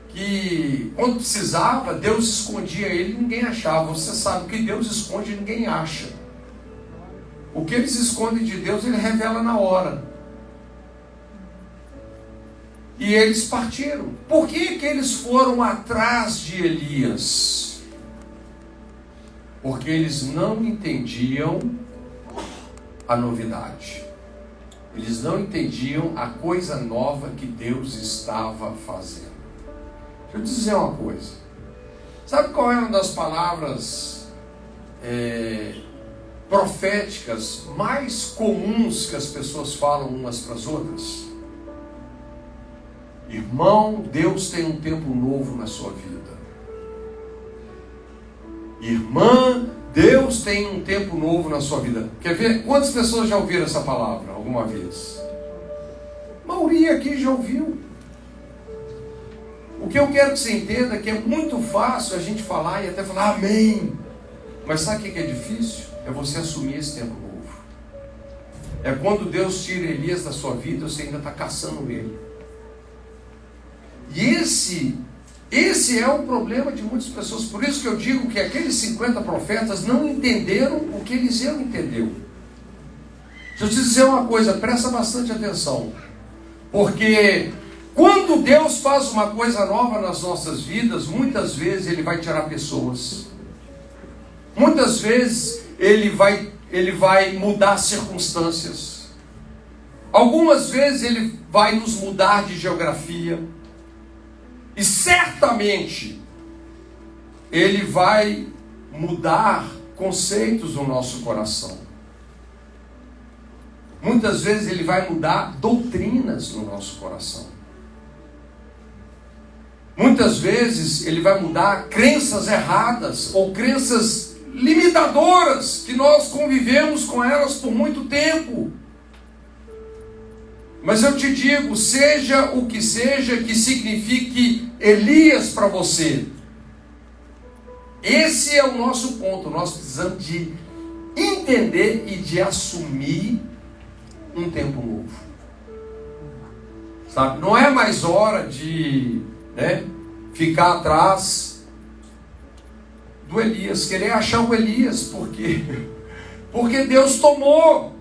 que, quando precisava, Deus escondia ele e ninguém achava. Você sabe que Deus esconde e ninguém acha. O que eles escondem de Deus, ele revela na hora. E eles partiram. Por que eles foram atrás de Elias? Porque eles não entendiam a novidade. Eles não entendiam a coisa nova que Deus estava fazendo. Deixa eu dizer uma coisa. Sabe qual é uma das palavras proféticas mais comuns que as pessoas falam umas para as outras? Irmão, Deus tem um tempo novo na sua vida. Irmã, Deus tem um tempo novo na sua vida. Quer ver? Quantas pessoas já ouviram essa palavra alguma vez? A maioria aqui já ouviu. O que eu quero que você entenda é que é muito fácil a gente falar e até falar amém. Mas sabe o que é difícil? É você assumir esse tempo novo. É quando Deus tira Elias da sua vida, você ainda está caçando ele. E esse é o problema de muitas pessoas. Por isso que eu digo que aqueles 50 profetas não entenderam o que Eliseu entendeu. Deixa eu te dizer uma coisa, presta bastante atenção. Porque quando Deus faz uma coisa nova nas nossas vidas, muitas vezes Ele vai tirar pessoas. Muitas vezes Ele vai ele vai mudar circunstâncias. Algumas vezes ele vai nos mudar de geografia. E certamente ele vai mudar conceitos no nosso coração. Muitas vezes ele vai mudar doutrinas no nosso coração. Muitas vezes ele vai mudar crenças erradas ou crenças limitadoras que nós convivemos com elas por muito tempo. Mas eu te digo, seja o que seja que signifique Elias para você, esse é o nosso ponto. Nós precisamos de entender e de assumir um tempo novo. Sabe? Não é mais hora de ficar atrás do Elias, querer achar o Elias, porque Deus tomou,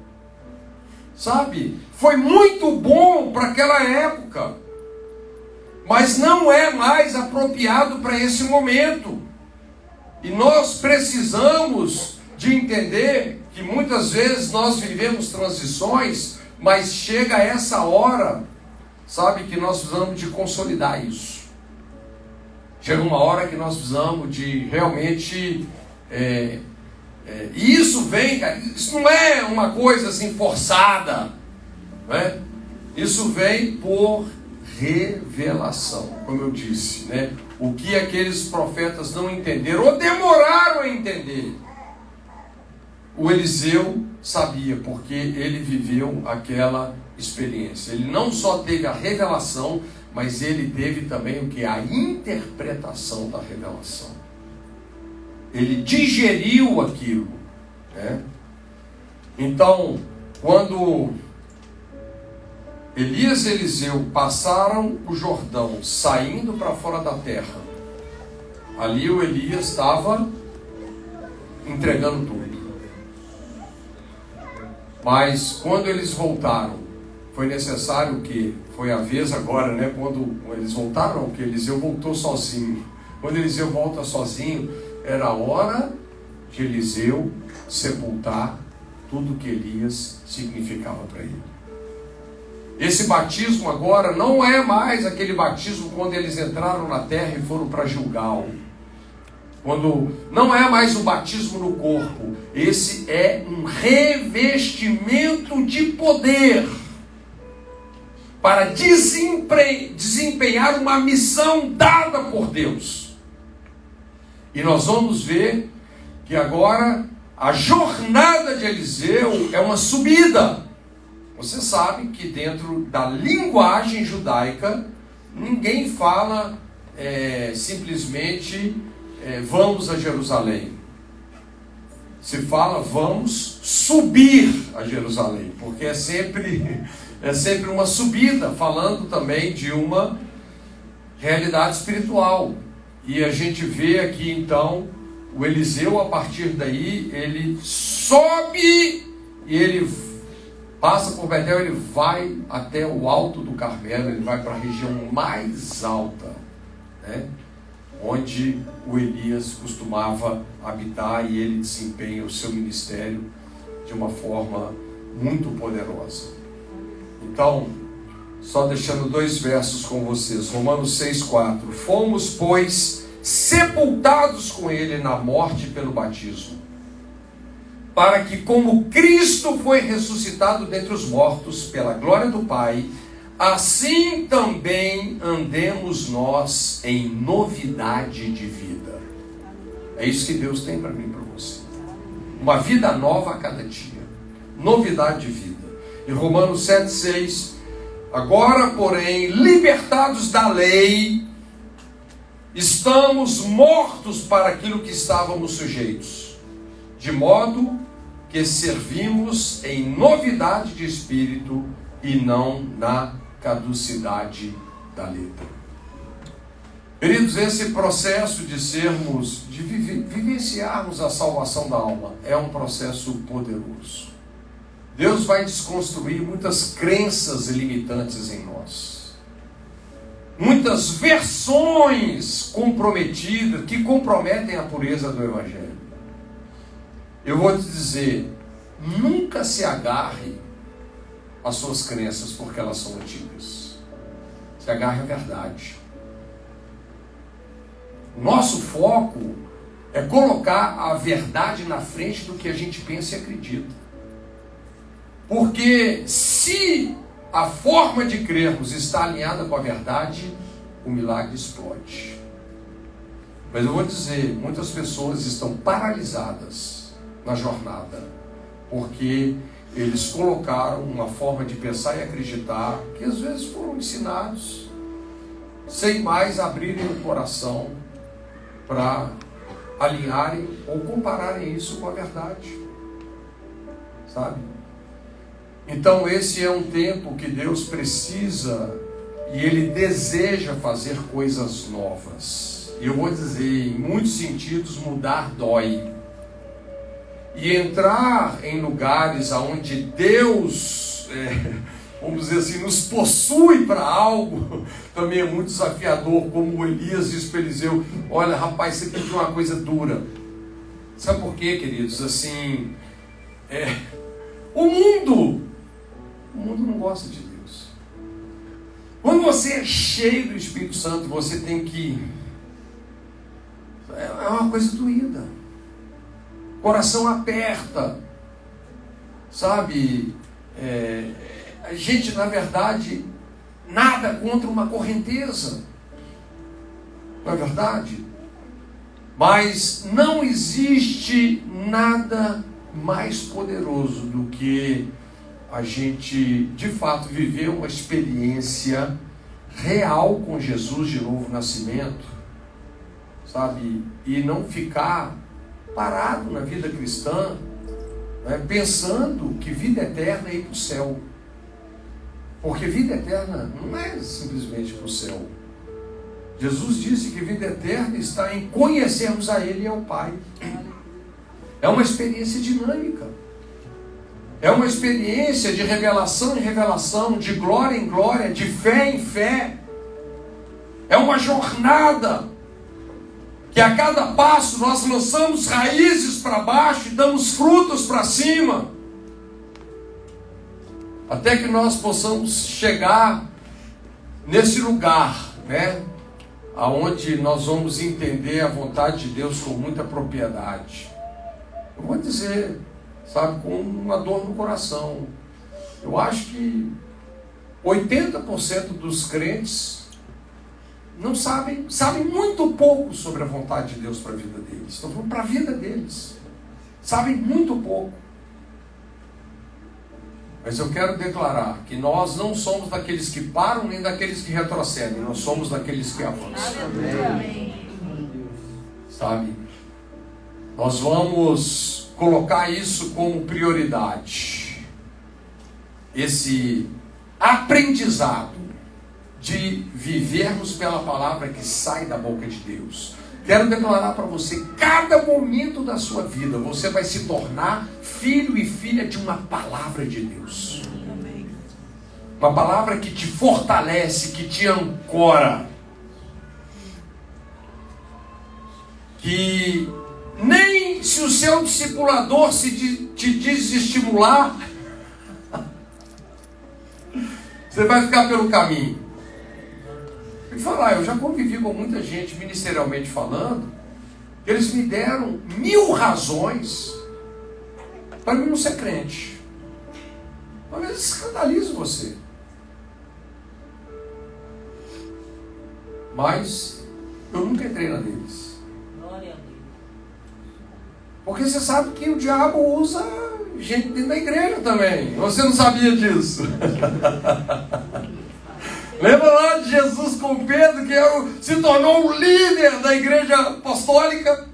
sabe? Foi muito bom para aquela época, mas não é mais apropriado para esse momento. E nós precisamos de entender que muitas vezes nós vivemos transições, mas chega essa hora, sabe, que nós precisamos de consolidar isso. Chega uma hora que nós precisamos de realmente... e isso vem, cara, isso não é uma coisa assim forçada, não é? Isso vem por revelação, como eu disse, né? O que aqueles profetas não entenderam, ou demoraram a entender, o Eliseu sabia, porque ele viveu aquela experiência. Ele não só teve a revelação, mas ele teve também o que? A interpretação da revelação. Ele digeriu aquilo, né? Então, quando Elias e Eliseu passaram o Jordão, saindo para fora da terra, ali o Elias estava entregando tudo. Mas quando eles voltaram, foi necessário o quê? Foi a vez agora, né? Quando eles voltaram, o que? Eliseu voltou sozinho. Quando Eliseu volta sozinho, era a hora de Eliseu sepultar tudo que Elias significava para ele. Esse batismo agora não é mais aquele batismo quando eles entraram na terra e foram para Gilgal. Quando não é mais o batismo no corpo. Esse é um revestimento de poder para desempenhar uma missão dada por Deus. E nós vamos ver que agora a jornada de Eliseu é uma subida. Você sabe que dentro da linguagem judaica, ninguém fala simplesmente vamos a Jerusalém. Se fala vamos subir a Jerusalém, porque é sempre uma subida, falando também de uma realidade espiritual. E a gente vê aqui então, o Eliseu a partir daí, ele sobe e ele passa por Betel, ele vai até o alto do Carmelo, ele vai para a região mais alta, né? Onde o Elias costumava habitar, e ele desempenha o seu ministério de uma forma muito poderosa. Então, só deixando 2 versos com vocês, Romanos 6,4. Fomos, pois, sepultados com ele na morte pelo batismo, para que, como Cristo foi ressuscitado dentre os mortos pela glória do Pai, assim também andemos nós em novidade de vida. É isso que Deus tem para mim e para você. Uma vida nova a cada dia. Novidade de vida. Em Romanos 7,6, agora, porém, libertados da lei, estamos mortos para aquilo que estávamos sujeitos, de modo que servimos em novidade de espírito e não na caducidade da letra. Queridos, esse processo de vivenciarmos a salvação da alma é um processo poderoso. Deus vai desconstruir muitas crenças limitantes em nós, muitas versões comprometidas que comprometem a pureza do Evangelho. Eu vou te dizer, nunca se agarre às suas crenças porque elas são antigas. Se agarre à verdade. Nosso foco é colocar a verdade na frente do que a gente pensa e acredita. Porque se a forma de crermos está alinhada com a verdade, o milagre explode. Mas eu vou dizer, muitas pessoas estão paralisadas na jornada, porque eles colocaram uma forma de pensar e acreditar que às vezes foram ensinados, sem mais abrirem o coração para alinharem ou compararem isso com a verdade. Sabe? Então esse é um tempo que Deus precisa e Ele deseja fazer coisas novas. E eu vou dizer, em muitos sentidos, mudar dói. E entrar em lugares onde Deus, vamos dizer assim, nos possui para algo, também é muito desafiador, como o Elias disse para Eliseu: olha, rapaz, você tem que uma coisa dura. Sabe por quê, queridos? Assim, o mundo não gosta de Deus. Quando você é cheio do Espírito Santo, você tem que... é uma coisa doída. Coração aperta. Sabe? A gente, na verdade, nada contra uma correnteza. Não é verdade? Mas não existe nada mais poderoso do que a gente, de fato, viver uma experiência real com Jesus de novo nascimento, sabe? E não ficar parado na vida cristã, né, pensando que vida eterna é ir para o céu. Porque vida eterna não é simplesmente para o céu. Jesus disse que vida eterna está em conhecermos a Ele e ao Pai. É uma experiência dinâmica. É uma experiência de revelação em revelação, de glória em glória, de fé em fé. É uma jornada que a cada passo nós lançamos raízes para baixo e damos frutos para cima, até que nós possamos chegar nesse lugar, né, aonde nós vamos entender a vontade de Deus com muita propriedade. Eu vou dizer, sabe, com uma dor no coração, eu acho que 80% dos crentes não sabem muito pouco sobre a vontade de Deus para a vida deles. Estão falando para a vida deles. Sabem muito pouco. Mas eu quero declarar que nós não somos daqueles que param nem daqueles que retrocedem. Nós somos daqueles que avançam. Amém. Sabe? Nós vamos colocar isso como prioridade. Esse aprendizado de vivermos pela palavra que sai da boca de Deus. Quero declarar para você, cada momento da sua vida, você vai se tornar filho e filha de uma palavra de Deus. Uma palavra que te fortalece, que te ancora. Que nem se o seu discipulador te desestimular, você vai ficar pelo caminho. E falar, eu já convivi com muita gente, ministerialmente falando, que eles me deram 1000 razões para mim não ser crente. Talvez escandalize você. Mas eu nunca entrei na deles. Porque você sabe que o diabo usa gente dentro da igreja também. Você não sabia disso? Lembra lá de Jesus com Pedro, que se tornou um líder da igreja apostólica?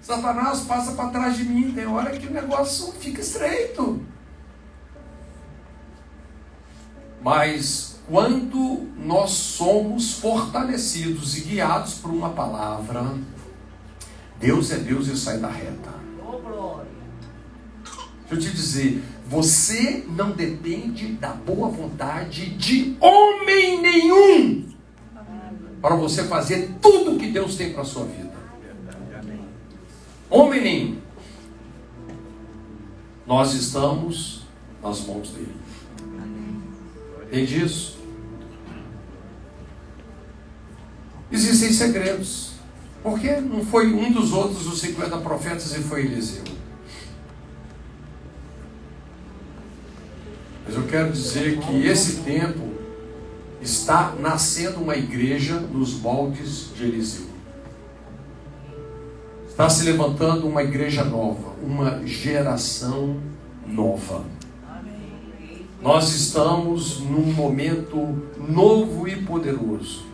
Satanás passa para trás de mim. Tem hora que o negócio fica estreito. Mas quando nós somos fortalecidos e guiados por uma palavra, Deus é Deus e sai da reta. Deixa eu te dizer, você não depende da boa vontade de homem nenhum para você fazer tudo que Deus tem para a sua vida. Homem nenhum. Nós estamos nas mãos dele. Entende isso? Existem segredos. Por que não foi um dos outros os 50 profetas e foi Eliseu? Mas eu quero dizer que esse tempo está nascendo uma igreja nos moldes de Eliseu. Está se levantando uma igreja nova, uma geração nova. Nós estamos num momento novo e poderoso,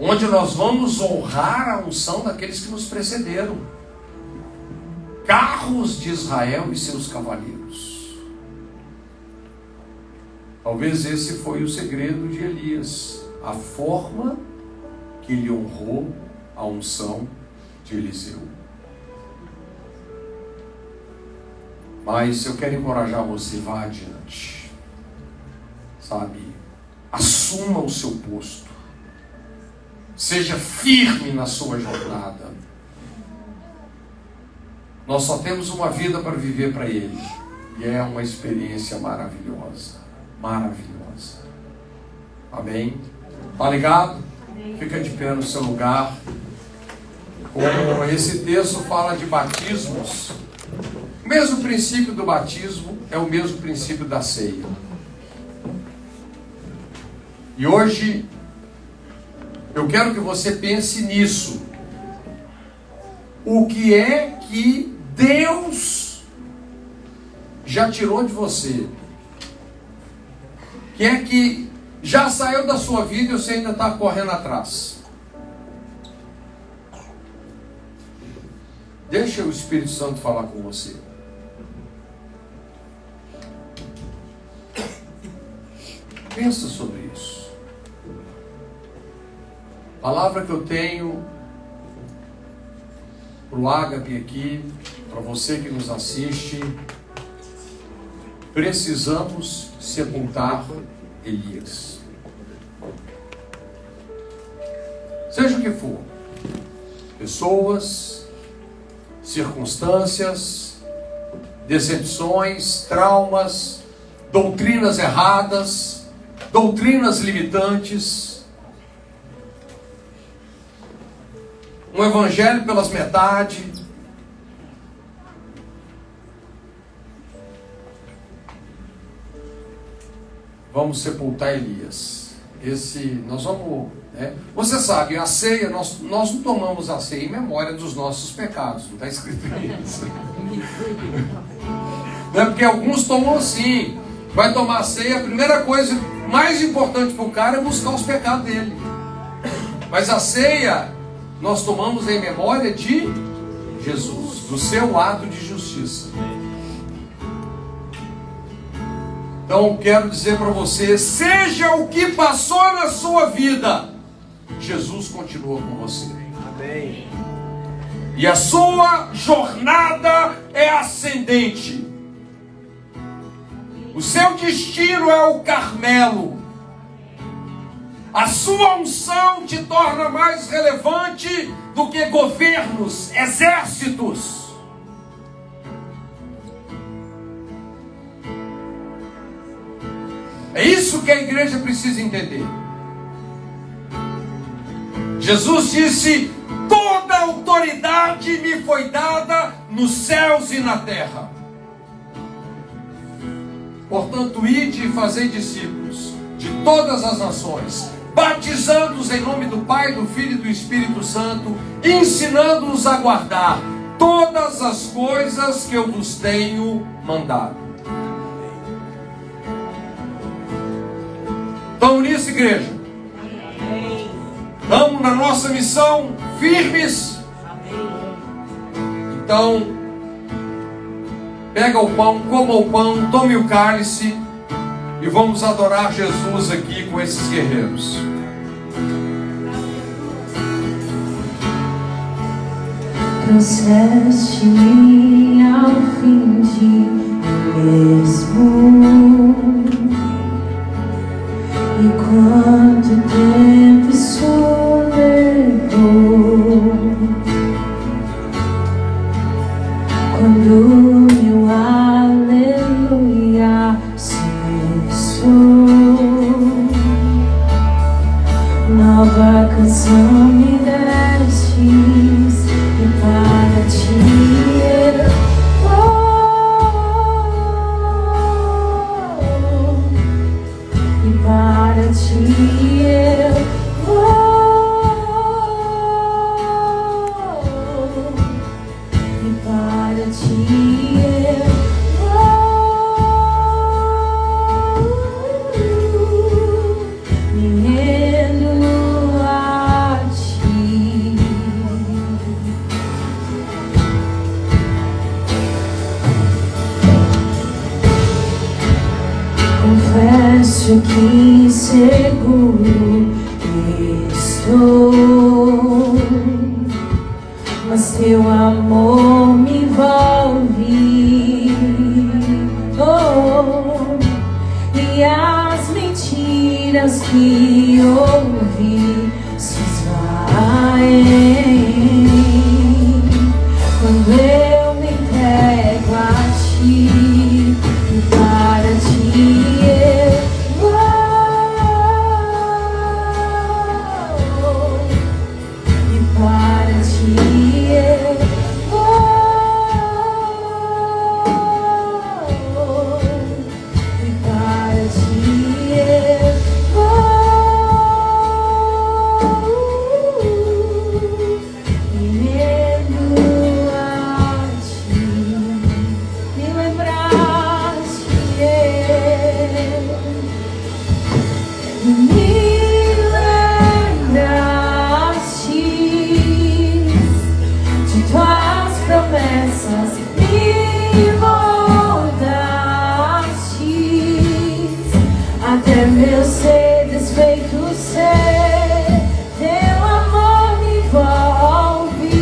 onde nós vamos honrar a unção daqueles que nos precederam. Carros de Israel e seus cavaleiros. Talvez esse foi o segredo de Elias, a forma que ele honrou a unção de Eliseu. Mas eu quero encorajar você, vá adiante. Sabe? Assuma o seu posto. Seja firme na sua jornada. Nós só temos uma vida para viver para Ele. E é uma experiência maravilhosa. Maravilhosa. Amém? Tá ligado? Fica de pé no seu lugar. Como esse texto fala de batismos, o mesmo princípio do batismo é o mesmo princípio da ceia. E hoje eu quero que você pense nisso. O que é que Deus já tirou de você? O que é que já saiu da sua vida e você ainda está correndo atrás? Deixa o Espírito Santo falar com você. Pensa sobre isso. A palavra que eu tenho para o Ágape aqui, para você que nos assiste: precisamos sepultar Elias. Seja o que for, pessoas, circunstâncias, decepções, traumas, doutrinas erradas, doutrinas limitantes, um evangelho pelas metades. Vamos sepultar Elias. Nós vamos, né? Você sabe, a ceia, nós não tomamos a ceia em memória dos nossos pecados. Não está escrito isso. Não é porque alguns tomam assim. Vai tomar a ceia, a primeira coisa mais importante para o cara é buscar os pecados dele. Mas a ceia nós tomamos em memória de Jesus, do seu ato de justiça. Então quero dizer para você: seja o que passou na sua vida, Jesus continua com você. Amém. E a sua jornada é ascendente. O seu destino é o Carmelo. A sua unção te torna mais relevante do que governos, exércitos. É isso que a igreja precisa entender. Jesus disse: toda autoridade me foi dada nos céus e na terra. Portanto, ide e fazei discípulos de todas as nações, batizando-os em nome do Pai, do Filho e do Espírito Santo, ensinando-os a guardar todas as coisas que eu vos tenho mandado. Estamos nisso, igreja? Estamos na nossa missão firmes? Então, pega o pão, coma o pão, tome o cálice e vamos adorar Jesus aqui com esses guerreiros. Trouxeste-me ao fim de mim mesmo. E quanto tempo isso levou? Quando meu me destes e para ti eu vou, e para ti eu vou, e para ti eu vou, me rendo a ti. Confesso que inseguro estou, mas teu amor me envolve, oh, e as mentiras que ouvi se esvaem quando eu me entrego a ti, e para ti eu vou, e para ti eu vou, e para ti eu vou, me rendo a ti. Me lembraste, me lembraste de tuas promessas, me moldaste até meu ser desfeito ser. Teu amor me envolve,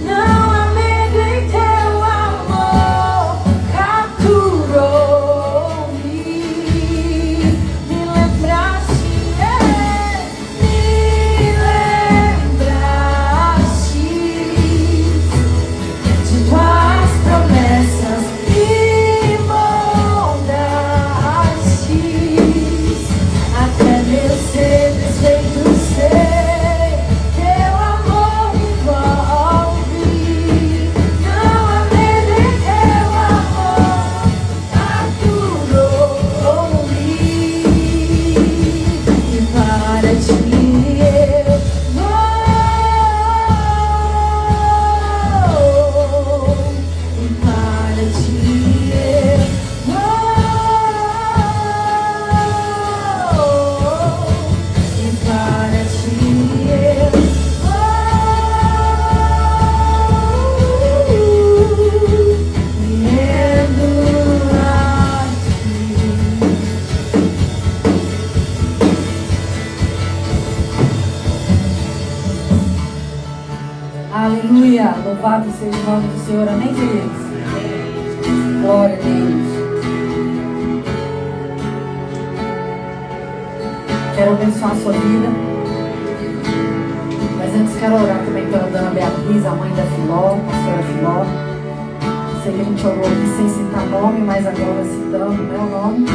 não há medo em teu amor, capturou-me. Me lembraste, de tuas promessas, me moldaste até meu ser desfeito ser. Teu amor me envolve, não há medo em teu amor, capturou-me. E para ti eu vou, e para ti eu vou, e para ti eu vou, me rendo a ti. Aleluia, louvado seja o nome do Senhor, amém, queridos? Glória a Deus. Quero abençoar a sua vida, mas antes quero orar também pela dona Beatriz, a mãe da Filó, a pastora Filó. Sei que a gente orou aqui sem citar nome, mas agora citando, né, o nome.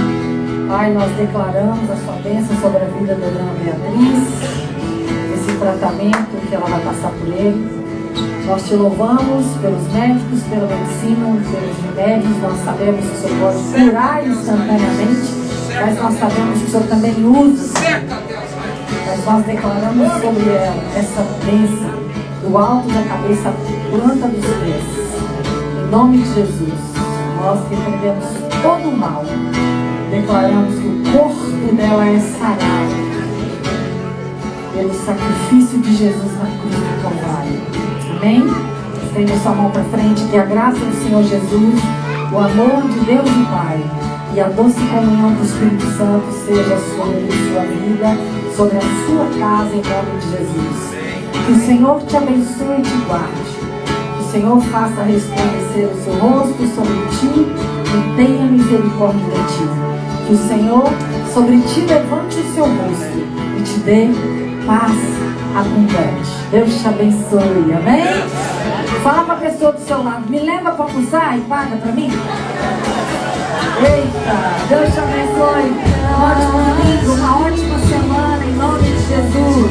Pai, nós declaramos a sua bênção sobre a vida da dona Beatriz, esse tratamento que ela vai passar por ele. Nós te louvamos pelos médicos, pela medicina, pelos remédios. Nós sabemos que o Senhor pode curar instantaneamente, mas nós sabemos que o Senhor também usa. Mas nós declaramos sobre ela essa bênção, do alto da cabeça à planta dos pés. Em nome de Jesus, nós repreendemos todo o mal. Declaramos que o corpo dela é sarado pelo sacrifício de Jesus na cruz do Calvário. Amém? Estenda sua mão para frente, que a graça do Senhor Jesus, o amor de Deus e Pai e a doce comunhão do Espírito Santo seja sobre sua vida, sobre a sua casa, em nome de Jesus. Que o Senhor te abençoe e te guarde. Que o Senhor faça resplandecer o seu rosto sobre ti e tenha misericórdia de ti. Que o Senhor sobre ti levante o seu rosto e te dê paz abundante. Deus te abençoe, amém? Fala para a pessoa do seu lado, me leva para almoçar e paga para mim. Eita, Deus te abençoe. Um ótimo domingo, uma ótima semana, em nome de Jesus.